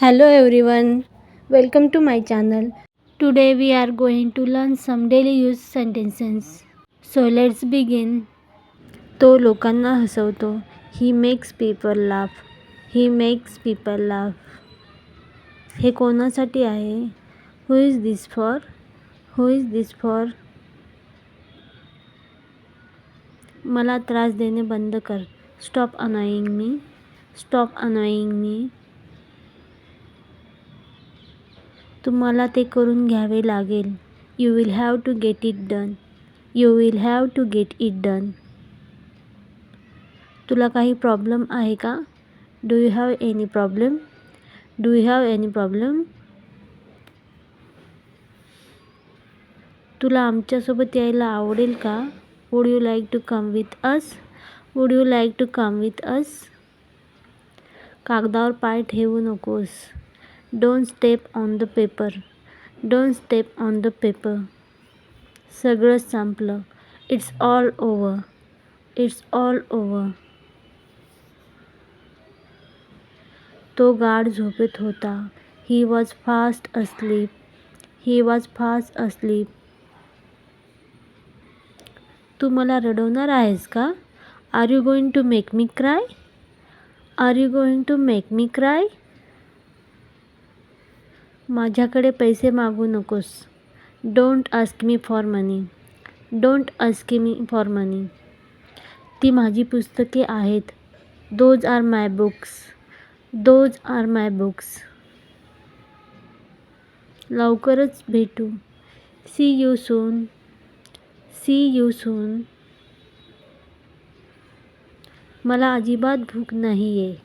Hello everyone, welcome to my channel. Today we are going to learn some daily use sentences. So let's begin. तो लोकांना हसवतो. He makes people laugh. He makes people laugh. हे कोणासाठी आहे? Who is this for? Who is this for? मला त्रास देणे बंद कर. Stop annoying me. Stop annoying me. तुम्हाला ते करून घ्यावे लागेल. You will have to get it done. You will have to get it done. तुला काही प्रॉब्लेम आहे का? Do you have any problem? Do you have any problem? तुला आमच्यासोबत यायला आवडेल का? Would you like to come with us? Would you like to come with us? कागदावर पाय ठेवू नकोस. Don't step on the paper. Don't step on the paper. सगळं संपलं. It's all over. It's all over. तो गाढ झोपेत होता. He was fast asleep. He was fast asleep. तू मला रडवणार आहेस का? Are you going to make me cry? Are you going to make me cry? माझ्याकडे पैसे मागू नकोस. Don't ask me for money. Don't ask me for money. ती माझी पुस्तके आहेत. Those are my books. Those are my books. लवकरच भेटू. See you soon. See you soon. मला अजिबात भूक नाही आहे.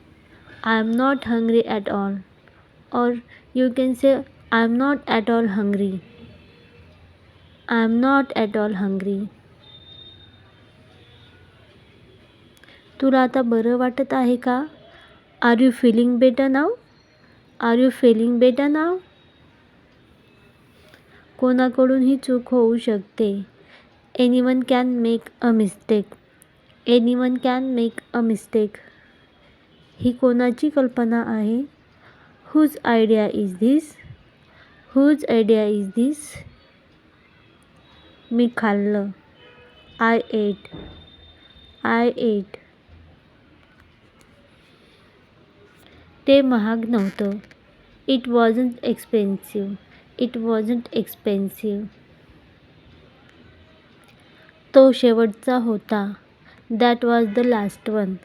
I am not hungry at all. Or you can say I am not at all hungry. I am not at all hungry. तुला आता बरं वाटत आहे का? Are you feeling better now? Are you feeling better now? कोणाकडूनही चूक होऊ शकते. Anyone can make a mistake. Anyone can make a mistake. ही कोणाची कल्पना आहे? Whose idea is this? Whose idea is this? मी खाल्लं. I ate. I ate. ते महाग नव्हतं. It wasn't expensive. It wasn't expensive. तो शेवटचा होता. That was the last one.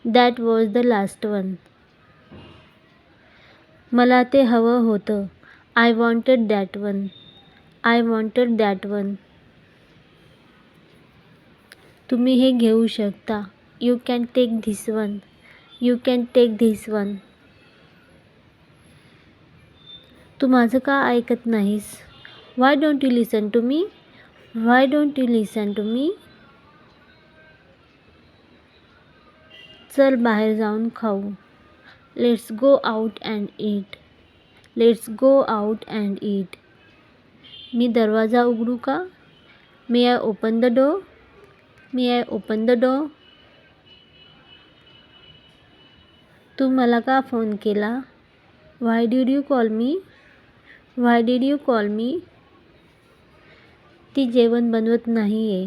That was the last one. मला ते हवं होतं. I wanted that one. I wanted that one. तुम्ही हे घेऊ शकता. You can take this one. You can take this one. तू माझं का ऐकत नाहीस? Why don't you listen to me? Why don't you listen to me? चल बाहेर जाऊन खाऊ. Let's go out and eat. Let's go out and eat. मी दरवाजा उघडू का? May I open the door? May I open the door? तू मला का phone केला? Why did you call me? Why did you call me? ती जेवण बनवत नाहीये.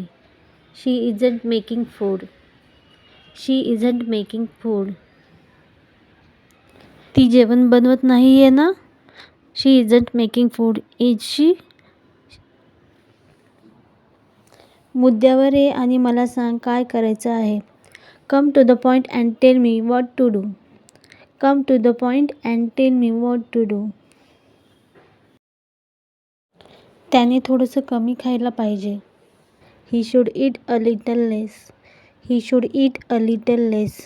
She isn't making food. She isn't making food. ती जेवण बनवत नाहीये ना? She isn't making food, is she? मुद्द्यावर ये आणि मला सांग काय करायचं आहे. Come to the point and tell me what to do. Come to the point and tell me what to do. त्याने थोडंसं कमी खायला पाहिजे. He should eat a little less. He should eat a little less.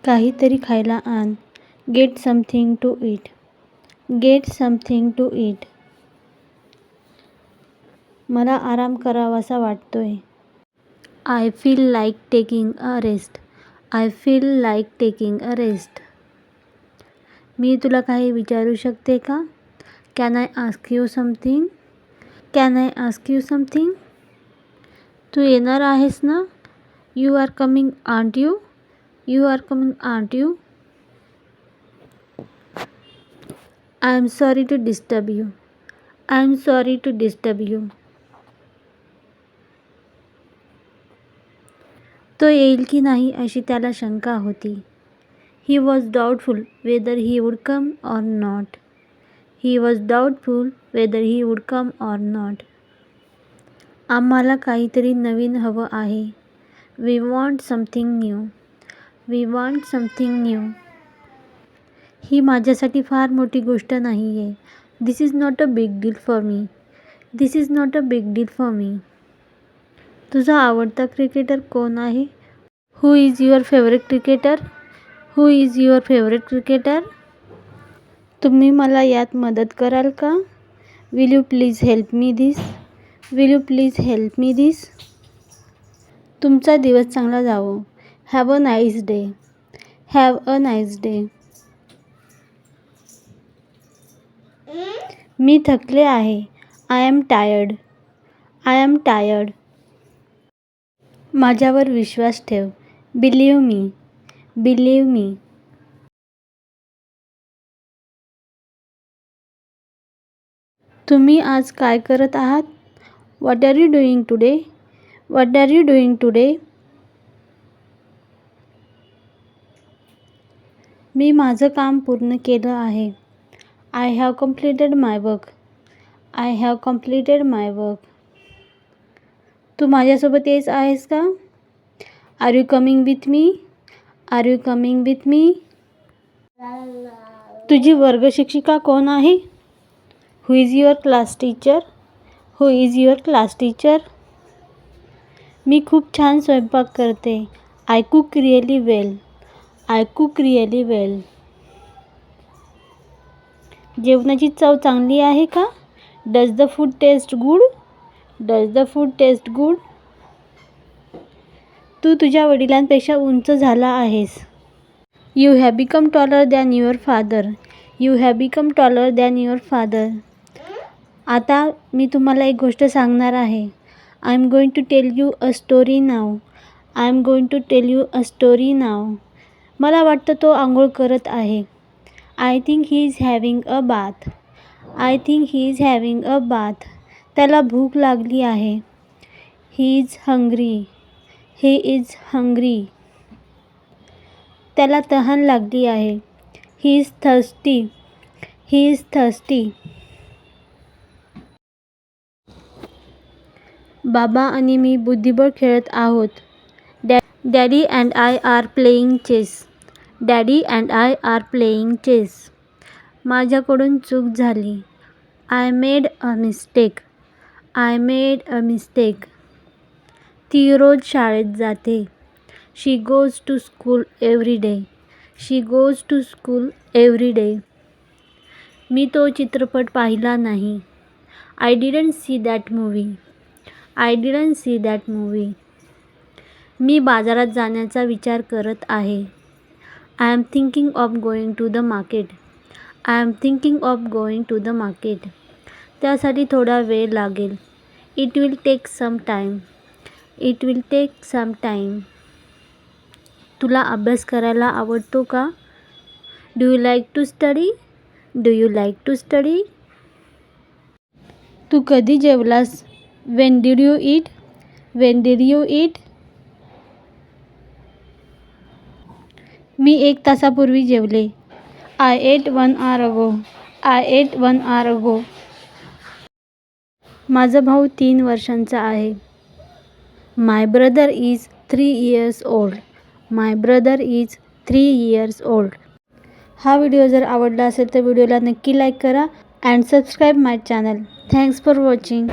काहीतरी खायला आण. Get something to eat. Get something to eat. मला आराम करावासा वाटतोय. I feel like taking a rest. I feel like taking a rest. मी तुला काही विचारू शकते का? Can I ask you something? Can I ask you something? तू येणार आहेस ना? You are coming, aren't you? You are coming, aren't you? I am sorry to disturb you. I am sorry to disturb you. तो येईल की नाही अशी त्याला शंका होती. He was doubtful whether he would come or not. He was doubtful whether he would come or not. आम्हाला काहीतरी नवीन हवं आहे. We want something new. We want something new. ही माझ्यासाठी फार मोठी गोष्ट नाही आहे. This is not a big deal for me. This is not a big deal for me. तुझा आवडता क्रिकेटर कोण आहे? Who is your favourite cricketer? Who is your favourite cricketer? तुम्ही मला यात मदत कराल का? Will you please help me this? Will you please help me this? तुमचा दिवस चांगला जावो. Have a nice day. Have a nice day. मी थकले आहे. I am tired. I am tired. माझ्यावर विश्वास ठेव. Believe me. Believe me. तुम्ही आज काय करत आहात? What are you doing today? What are you doing today? मी माझं काम पूर्ण केलं आहे. I have completed my work. I have completed my work. तू माझ्यासोबत येत आहेस का? Are you coming with me? Are you coming with me? तुझी वर्ग शिक्षिका कोण आहे? Who is your class teacher? Who is your class teacher? मी खूप छान स्वयंपाक करते. I cook really well. I cook really well. जेवणाची चव चांगली आहे का? Does the food taste good? Does the food taste good? तू तुझ्या वडिलांपेक्षा उंच झाला आहेस. You have become taller than your father. You have become taller than your father. आता मी तुम्हाला एक गोष्ट सांगणार आहे. I am going to tell you a story now. I am going to tell you a story now. मला वाटतं तो आंघोळ करत आहे. I think he is having a bath. I think he is having a bath. त्याला भूक लागली आहे. He is hungry. He is hungry. त्याला तहान लागली आहे. He is thirsty. He is thirsty. बाबा आणि मी बुद्धिबळ खेळत आहोत. Daddy and I are playing chess. Daddy and I are playing chess. माझ्याकडून चूक झाली. I made a mistake. I made a mistake. ती रोज शाळेत जाते. She goes to school every day. She goes to school every day. मी तो चित्रपट पाहिला नाही. I didn't see that movie. I didn't see that movie. मी बाजारात जाण्याचा विचार करत आहे. I am thinking of going to the market. I am thinking of going to the market. त्यासाठी थोडा वेळ लागेल. It will take some time. It will take some time. तुला अभ्यास करायला आवडतो का? Do you like to study? Do you like to study? तू कधी जेवलास? When did you eat? When did you eat? मी 1 तासापूर्वी जेवले. I ate 1 hour ago. I ate 1 hour ago. माझा भाऊ 3 वर्षांचा आहे. My brother is 3 years old. My brother is 3 years old. हा व्हिडिओ जर आवडला असेल तर व्हिडिओला नक्की लाईक करा and subscribe my channel. Thanks for watching.